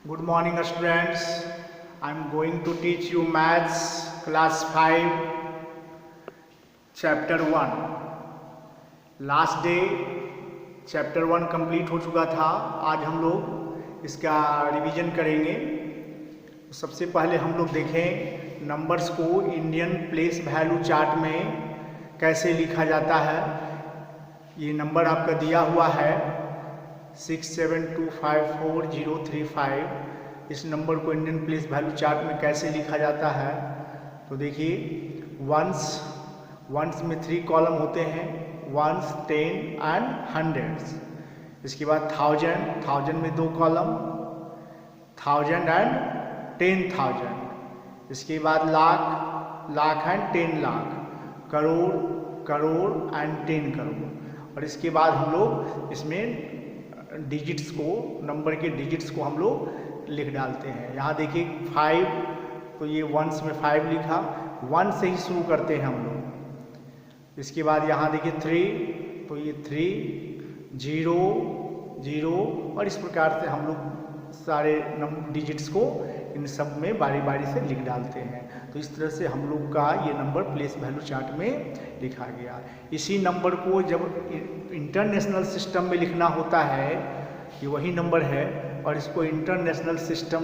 Good morning students. I am going to teach you maths class 5 chapter 1. Last day chapter 1 complete हो चुका था। आज हम लोग इसका रिवीजन करेंगे। सबसे पहले हम लोग देखें नंबर्स को इंडियन प्लेस वैल्यू चार्ट में कैसे लिखा जाता है। ये नंबर आपका दिया हुआ है 67254035। इस नंबर को इंडियन प्लेस वैल्यू चार्ट में कैसे लिखा जाता है तो देखिए वंस में 3 कॉलम होते हैं, वंस, 10 एंड हंड्रेड्स। इसके बाद थाउजेंड में 2 कॉलम, 1000 एंड 10,000। इसके बाद लाख एंड 10 लाख, करोड़ एंड 10 करोड़। और इसके बाद हम लोग इसमें डिजिट्स को, नंबर के डिजिट्स को हम लोग लिख डालते हैं। यहाँ देखिए 5, तो ये वंस में 5 लिखा, 1 से ही शुरू करते हैं हम लोग। इसके बाद यहाँ देखिए 3, तो ये 3, 0 और इस प्रकार से हम लोग सारे डिजिट्स को इन सब में बारी बारी से लिख डालते हैं। तो इस तरह से हम लोग का ये नंबर प्लेस वैल्यू चार्ट में लिखा गया। इसी नंबर को जब इंटरनेशनल सिस्टम में लिखना होता है, ये वही नंबर है, और इसको इंटरनेशनल सिस्टम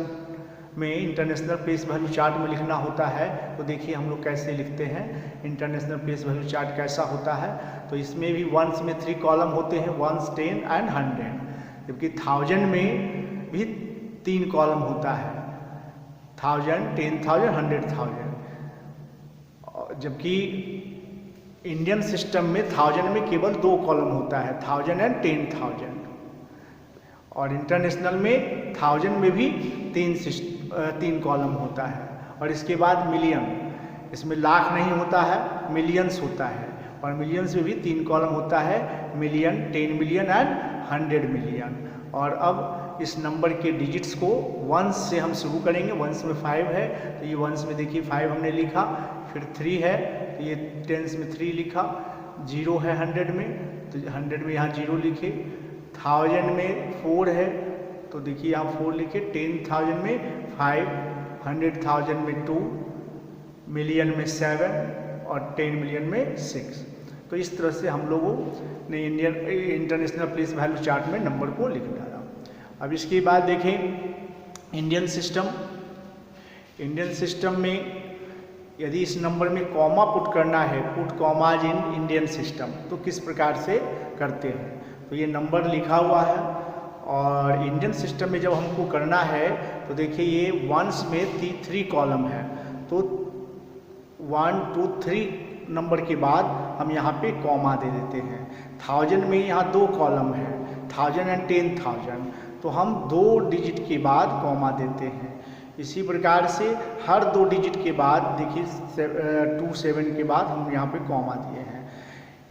में इंटरनेशनल प्लेस वैल्यू चार्ट में लिखना होता है। तो देखिए हम लोग कैसे लिखते हैं। इंटरनेशनल प्लेस वैल्यू चार्ट कैसा होता है, तो इसमें भी वंस में 3 कॉलम होते हैं, वंस, 10 एंड 100। जबकि 1000 में भी 3 कॉलम होता है, 1000, 10,000, 100,000। जबकि इंडियन सिस्टम में 1000 में केवल 2 कॉलम होता है, 1000 एंड 10,000। और इंटरनेशनल में 1000 में भी 3 कॉलम होता है। और इसके बाद मिलियन, इसमें लाख नहीं होता है, मिलियंस होता है। और मिलियंस में भी 3 कॉलम होता है, मिलियन, 10 मिलियन एंड 100 मिलियन। और अब इस नंबर के डिजिट्स को वंस से हम शुरू करेंगे। वंस में 5 है, तो ये वंस में देखिए 5 हमने लिखा, फिर 3 है, तो ये 10s में 3 लिखा, 0 है 100 में, तो 100 में यहाँ 0 लिखे, 1000 में 4 है, तो देखिए यहाँ 4 लिखे, 10,000 में 5, 100,000 में 2, मिलियन में 7 और 10 मिलियन में 6। तो इस तरह से हम लोगों ने इंटरनेशनल प्लेस वैल्यू चार्ट में नंबर को लिख डाला। अब इसके बाद देखें इंडियन सिस्टम में यदि इस नंबर में कॉमा पुट करना है, put commas in Indian system, तो किस प्रकार से करते हैं। तो ये नंबर लिखा हुआ है, और इंडियन सिस्टम में जब हमको करना है तो देखिए ये वंस में 3 कॉलम है, तो 1, 2, 3 नंबर के बाद हम यहाँ पे कॉमा दे देते हैं। 1000 में यहाँ 2 कॉलम है, 1000 एंड 10,000, तो हम 2 डिजिट के बाद कॉमा देते हैं। इसी प्रकार से हर 2 डिजिट के बाद देखिए 27 के बाद हम यहाँ पे कॉमा दिए हैं।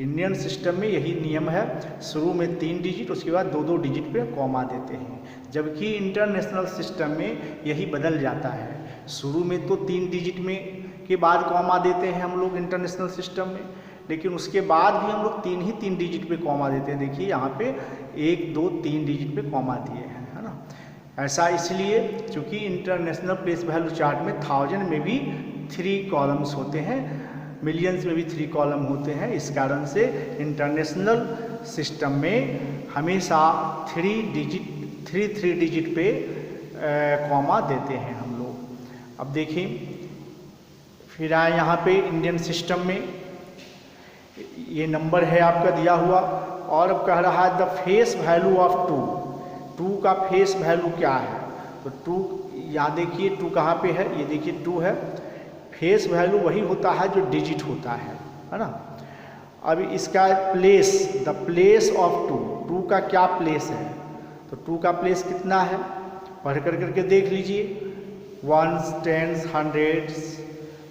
इंडियन सिस्टम में यही नियम है, शुरू में 3 डिजिट, उसके बाद 2 डिजिट पे कॉमा देते हैं। जबकि इंटरनेशनल सिस्टम में यही बदल जाता है, शुरू में तो 3 डिजिट में के बाद कॉमा देते हैं हम लोग इंटरनेशनल सिस्टम में, लेकिन उसके बाद भी हम लोग 3 डिजिट पे कॉमा देते हैं। देखिए यहाँ पे 1, 2, 3 डिजिट पे कॉमा दिए हैं, है ना। ऐसा इसलिए क्योंकि इंटरनेशनल प्लेस वैल्यू चार्ट में 1000 में भी 3 कॉलम्स होते हैं, मिलियंस में भी 3 कॉलम होते हैं। इस कारण से इंटरनेशनल सिस्टम में हमेशा 3 डिजिट पे कॉमा देते हैं हम लोग। अब देखें, फिर आए यहाँ पे इंडियन सिस्टम में, ये नंबर है आपका दिया हुआ, और अब कह रहा है द फेस वैल्यू ऑफ 2 का फेस वैल्यू क्या है। तो 2 यहाँ देखिए 2 कहाँ पे है, ये देखिए 2 है। फेस वैल्यू वही होता है जो डिजिट होता है ना। अब इसका प्लेस, द प्लेस ऑफ 2 का क्या प्लेस है, तो 2 का प्लेस कितना है, पढ़ करके देख लीजिए। 1s, 10s, 100s,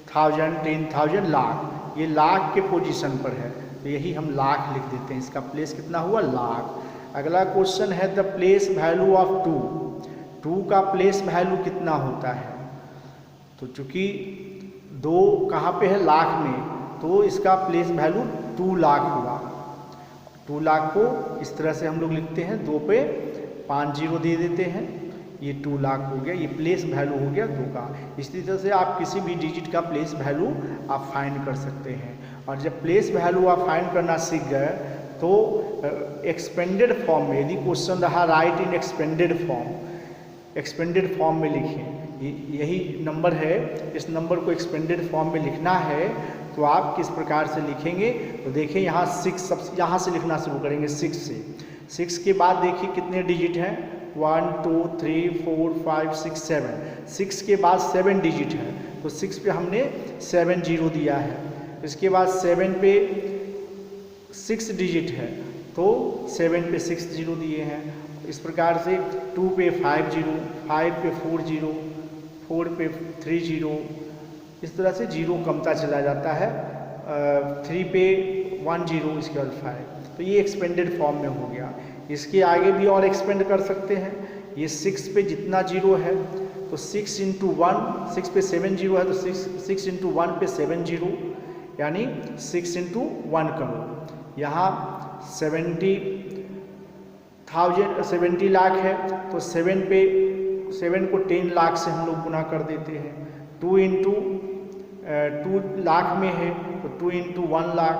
1000, 10,000, लाख, ये लाख के पोजीशन पर है, तो यही हम लाख लिख देते हैं। इसका प्लेस कितना हुआ, लाख। अगला क्वेश्चन है द प्लेस वैल्यू ऑफ 2 का प्लेस वैल्यू कितना होता है। तो चूंकि 2 कहाँ पे है, लाख में, तो इसका प्लेस वैल्यू 2 लाख हुआ। 2 लाख को इस तरह से हम लोग लिखते हैं, 2 पे 5 जीरो दे देते हैं, ये 2 लाख हो गया, ये प्लेस वैल्यू हो गया 2 का। इसी तरह से आप किसी भी डिजिट का प्लेस वैल्यू आप फाइंड कर सकते हैं। और जब प्लेस वैल्यू आप फाइंड करना सीख गए तो एक्सपेंडेड फॉर्म में, यदि क्वेश्चन रहा राइट इन एक्सपेंडेड फॉर्म में लिखें, यही नंबर है, इस नंबर को एक्सपेंडेड फॉर्म में लिखना है तो आप किस प्रकार से लिखेंगे, तो देखिए यहाँ 6, सब यहाँ से लिखना शुरू करेंगे 6 से। 6 के बाद देखिए कितने डिजिट हैं, 1 2 3 4 5 6 7। 6 के बाद 7 डिजिट है तो 6 पे हमने 7 जीरो दिया है। इसके बाद 7 पे 6 डिजिट है तो 7 पे 6 जीरो दिए हैं। इस प्रकार से 2 पे 5 जीरो, 5 पे 4 जीरो, 4 पे 3 जीरो, इस तरह से जीरो कमता चला जाता है। 3 पे 1 जीरो, इसके बाद 5। तो ये एक्सपेंडेड फॉर्म में हो गया। इसके आगे भी और एक्सपेंड कर सकते हैं। ये 6 पे जितना जीरो है तो 6 इंटू 1, 6 पे 7 जीरो है तो 6 इंटू 1 पे 7 जीरो, यानी 6 इंटू 1 करो। यहाँ 70 लाख है तो 7 को 10 लाख से हम लोग गुना कर देते हैं। 2 इंटू 2 लाख में है तो 2 इंटू 1 लाख।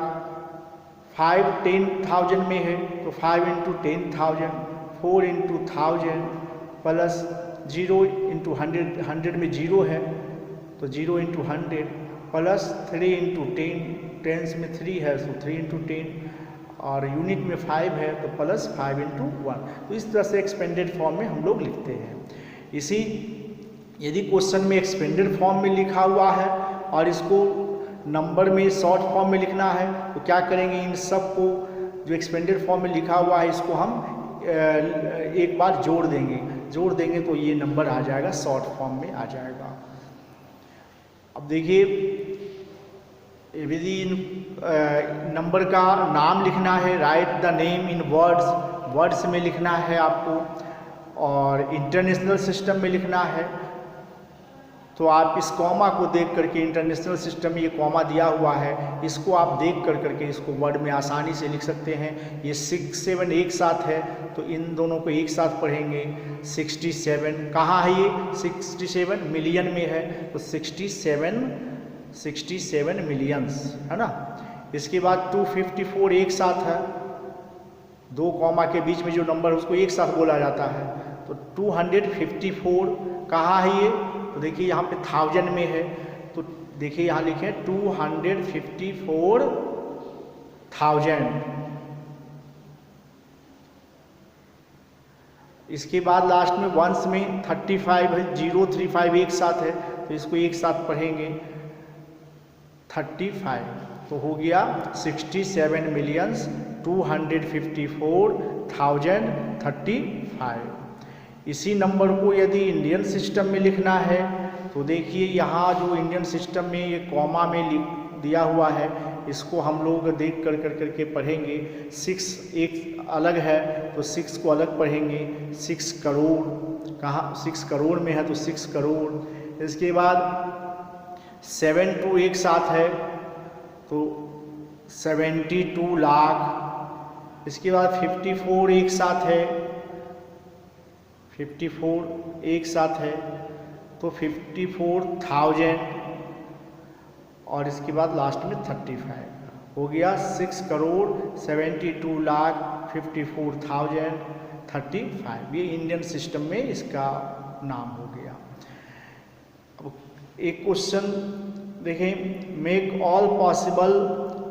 5 10,000 में है तो 5 इंटू 10,000। 4 इंटू 1000 प्लस 0 इंटू 100, 100 में 0 है तो 0 इंटू 100 प्लस 3 इंटू 10, टेंस में 3 है तो 3 इंटू 10, और यूनिट में 5 है तो प्लस 5 इंटू 1। तो इस तरह से एक्सपेंडेड फॉर्म में हम लोग लिखते हैं। इसी यदि क्वेश्चन में एक्सपेंडेड फॉर्म में लिखा हुआ है और इसको नंबर में शॉर्ट फॉर्म में लिखना है तो क्या करेंगे, इन सब को जो एक्सपेंडेड फॉर्म में लिखा हुआ है इसको हम एक बार जोड़ देंगे तो ये नंबर आ जाएगा, शॉर्ट फॉर्म में आ जाएगा। अब देखिए, यदि नंबर का नाम लिखना है, right the name in words में लिखना है आपको, और इंटरनेशनल सिस्टम में लिखना है तो आप इस कॉमा को देख करके, इंटरनेशनल सिस्टम में ये कॉमा दिया हुआ है, इसको आप देख करके इसको वर्ड में आसानी से लिख सकते हैं। ये 6 7 एक साथ है तो इन दोनों को एक साथ पढ़ेंगे। 67 कहाँ है, ये 67 मिलियन में है तो 67 मिलियंस है ना। इसके बाद 254 एक साथ है, 2 कॉमा के बीच में जो नंबर है उसको एक साथ बोला जाता है तो 254 कहाँ है ये, तो देखिए यहाँ पे 1000 में है तो देखिए यहाँ लिखे 254,000। इसके बाद लास्ट में वंस में 35 है, 035 एक साथ है तो इसको एक साथ पढ़ेंगे 35 तो हो गया 67,254,035। इसी नंबर को यदि इंडियन सिस्टम में लिखना है तो देखिए यहाँ जो इंडियन सिस्टम में ये कॉमा में दिया हुआ है इसको हम लोग देख करके पढ़ेंगे। 6 एक अलग है तो 6 को अलग पढ़ेंगे। 6 करोड़ कहाँ, 6 करोड़ में है तो 6 करोड़। इसके बाद 7 2 एक साथ है तो 72 लाख। इसके बाद 54 एक साथ है, 54 एक साथ है तो 54,000, और इसके बाद लास्ट में 35 हो गया 6,72,54,035। ये इंडियन सिस्टम में इसका नाम हो गया। अब एक क्वेश्चन देखें, make all possible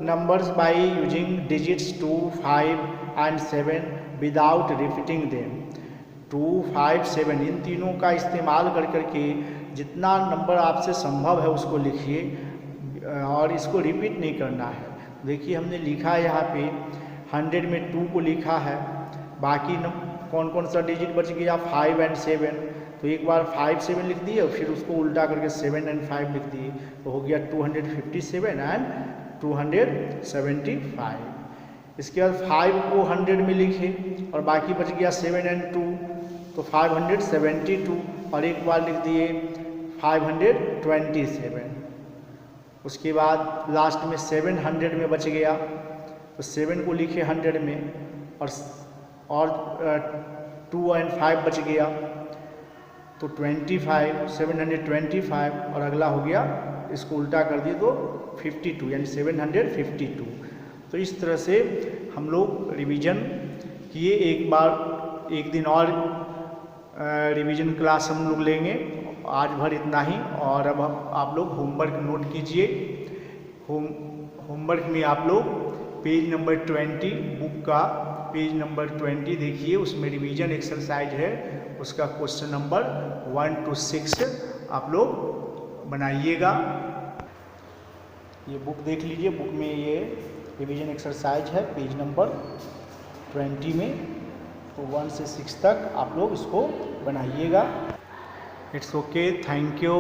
numbers by using digits 2 5 and 7 without repeating them. 2 5 7 इन तीनों का इस्तेमाल करके जितना नंबर आपसे संभव है उसको लिखिए और इसको रिपीट नहीं करना है। देखिए हमने लिखा है यहाँ पे 100 में 2 को लिखा है, बाकी कौन कौन सा डिजिट बच गया 5 एंड 7, तो एक बार 5 7 लिख दिए और फिर उसको उल्टा करके 7 एंड 5 लिख दिए तो हो गया 257 एंड 275। इसके बाद 5 को 100 में लिखे और बाकी बच गया 7 एंड 2 तो 572, और एक बार लिख दिए 527। उसके बाद लास्ट में 700 में बच गया तो 7 को लिखे 100 में और 2 एंड 5 बच गया तो 25 725 और अगला हो गया, इसको उल्टा कर दिए तो 52 यानी 752। तो इस तरह से हम लोग रिवीजन किए। एक बार एक दिन और रिवीजन क्लास हम लोग लेंगे, आज भर इतना ही। और अब आप लोग होमवर्क नोट कीजिए। होमवर्क में आप लोग पेज नंबर 20 बुक का पेज नंबर 20 देखिए, उसमें रिवीजन एक्सरसाइज है, उसका क्वेश्चन नंबर 1 to 6 आप लोग बनाइएगा। ये बुक देख लीजिए, बुक में ये रिवीजन एक्सरसाइज है पेज नंबर 20 में, तो 1 से 6 तक आप लोग इसको बनाइएगा। It's okay, thank you.